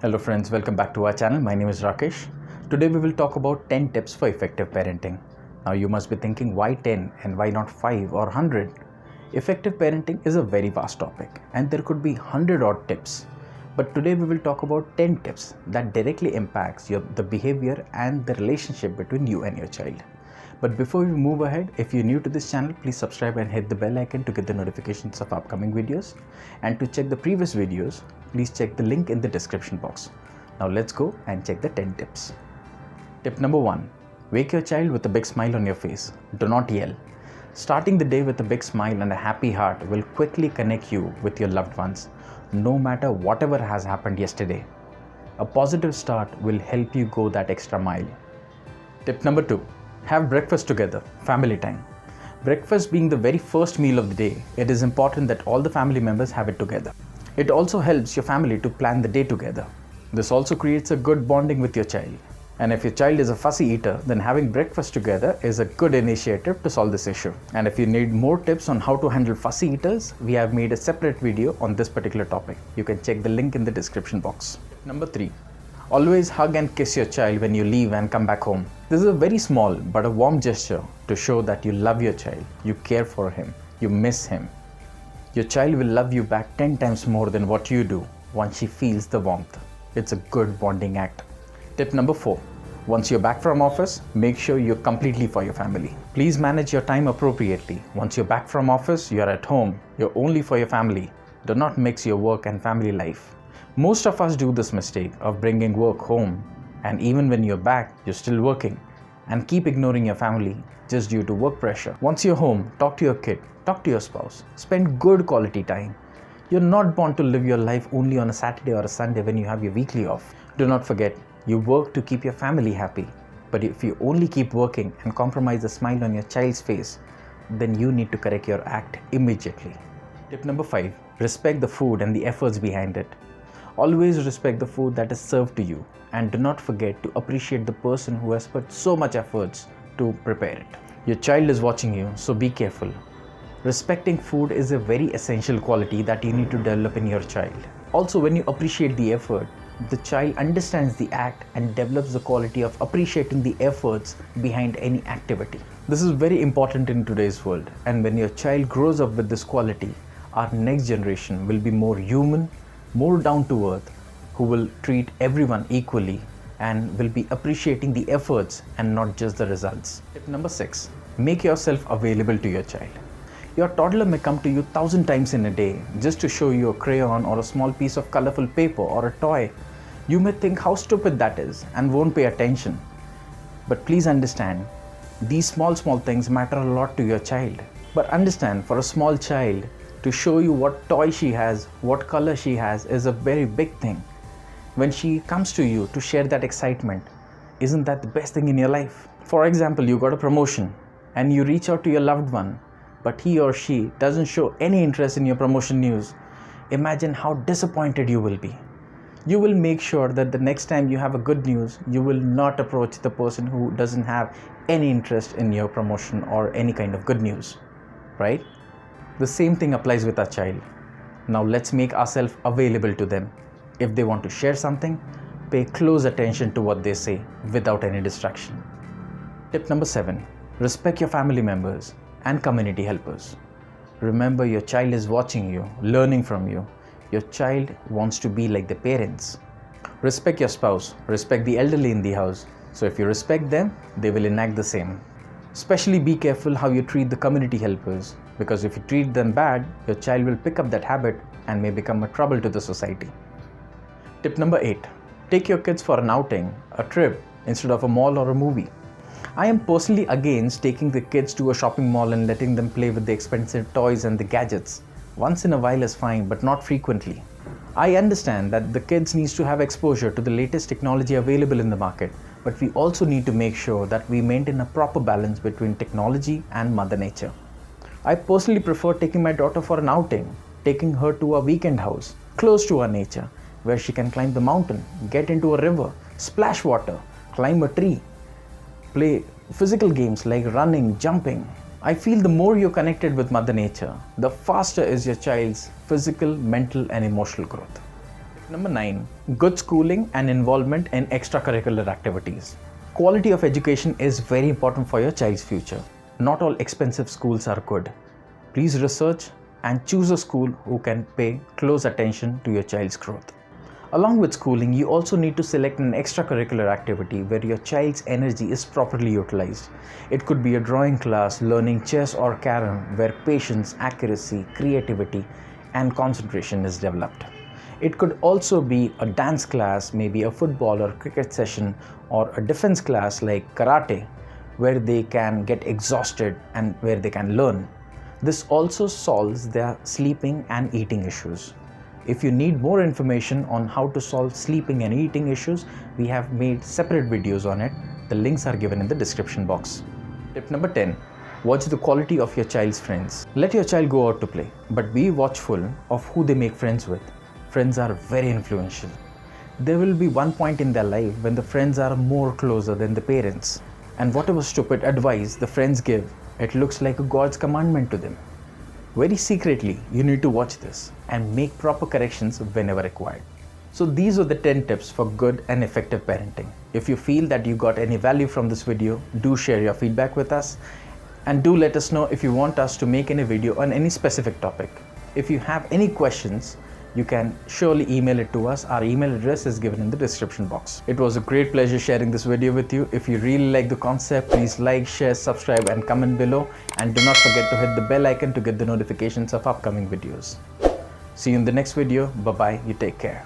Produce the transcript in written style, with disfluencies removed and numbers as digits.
Hello friends, welcome back to our channel. My name is Rakesh. Today we will talk about 10 tips for effective parenting. Now you must be thinking, why 10 and why not 5 or 100? Effective parenting is a very vast topic and there could be 100 odd tips. But today we will talk about 10 tips that directly impacts the behavior and the relationship between you and your child. But before we move ahead, if you're new to this channel, please subscribe and hit the bell icon to get the notifications of upcoming videos. And to check the previous videos, please check the link in the description box. Now let's go and check the 10 tips. Tip number 1. Wake your child with a big smile on your face. Do not yell. Starting the day with a big smile and a happy heart will quickly connect you with your loved ones, no matter whatever has happened yesterday. A positive start will help you go that extra mile. Tip number 2. Have breakfast together, family time. Breakfast being the very first meal of the day, it is important that all the family members have it together. It also helps your family to plan the day together. This also creates a good bonding with your child. And if your child is a fussy eater, then having breakfast together is a good initiative to solve this issue. And if you need more tips on how to handle fussy eaters, we have made a separate video on this particular topic. You can check the link in the description box. Number 3. Always hug and kiss your child when you leave and come back home. This is a very small but a warm gesture to show that you love your child, you care for him, you miss him. Your child will love you back 10 times more than what you do once she feels the warmth. It's a good bonding act. Tip number 4. Once you're back from office, make sure you're completely for your family. Please manage your time appropriately. Once you're back from office, you're at home, you're only for your family. Do not mix your work and family life. Most of us do this mistake of bringing work home, and even when you're back, you're still working and keep ignoring your family just due to work pressure. Once you're home, talk to your kid, talk to your spouse, spend good quality time. You're not born to live your life only on a Saturday or a Sunday when you have your weekly off. Do not forget, you work to keep your family happy. But if you only keep working and compromise the smile on your child's face, then you need to correct your act immediately. Tip number 5. Respect the food and the efforts behind it. Always respect the food that is served to you and do not forget to appreciate the person who has put so much efforts to prepare it. Your child is watching you, so be careful. Respecting food is a very essential quality that you need to develop in your child. Also, when you appreciate the effort, the child understands the act and develops the quality of appreciating the efforts behind any activity. This is very important in today's world, and when your child grows up with this quality, our next generation will be more human, more down to earth, who will treat everyone equally and will be appreciating the efforts and not just the results. Tip number 6. Make yourself available to your child. Your toddler may come to you 1,000 times in a day just to show you a crayon or a small piece of colorful paper or a toy. You may think how stupid that is and won't pay attention. But please understand, these small things matter a lot to your child. But understand, for a small child, to show you what toy she has, what color she has is a very big thing. When she comes to you to share that excitement, isn't that the best thing in your life? For example, you got a promotion and you reach out to your loved one, but he or she doesn't show any interest in your promotion news. Imagine how disappointed you will be. You will make sure that the next time you have a good news, you will not approach the person who doesn't have any interest in your promotion or any kind of good news, right? The same thing applies with our child. Now let's make ourselves available to them. If they want to share something, pay close attention to what they say without any distraction. Tip number 7. Respect your family members and community helpers. Remember, your child is watching you, learning from you. Your child wants to be like the parents. Respect your spouse, respect the elderly in the house. So if you respect them, they will enact the same. Especially be careful how you treat the community helpers, because if you treat them bad, your child will pick up that habit and may become a trouble to the society. Tip number 8. Take your kids for an outing, a trip, instead of a mall or a movie. I am personally against taking the kids to a shopping mall and letting them play with the expensive toys and the gadgets. Once in a while is fine, but not frequently. I understand that the kids need to have exposure to the latest technology available in the market, but we also need to make sure that we maintain a proper balance between technology and Mother Nature. I personally prefer taking my daughter for an outing, taking her to a weekend house, close to our nature, where she can climb the mountain, get into a river, splash water, climb a tree, play physical games like running, jumping. I feel the more you're connected with Mother Nature, the faster is your child's physical, mental and emotional growth. Number 9. Good schooling and involvement in extracurricular activities. Quality of education is very important for your child's future. Not all expensive schools are good. Please research and choose a school who can pay close attention to your child's growth. Along with schooling, you also need to select an extracurricular activity where your child's energy is properly utilized. It could be a drawing class, learning chess or carom, where patience, accuracy, creativity, and concentration is developed. It could also be a dance class, maybe a football or cricket session, or a defense class like karate, where they can get exhausted and where they can learn. This also solves their sleeping and eating issues. If you need more information on how to solve sleeping and eating issues, we have made separate videos on it. The links are given in the description box. Tip number 10. Watch the quality of your child's friends. Let your child go out to play, but be watchful of who they make friends with. Friends are very influential. There will be one point in their life when the friends are more closer than the parents. And whatever stupid advice the friends give, it looks like a God's commandment to them. Very secretly, you need to watch this and make proper corrections whenever required. So these are the 10 tips for good and effective parenting. If you feel that you got any value from this video, do share your feedback with us and do let us know if you want us to make any video on any specific topic. If you have any questions, you can surely email it to us. Our email address is given in the description box. It was a great pleasure sharing this video with you. If you really like the concept, please like, share, subscribe and comment below. And do not forget to hit the bell icon to get the notifications of upcoming videos. See you in the next video. Bye-bye. You take care.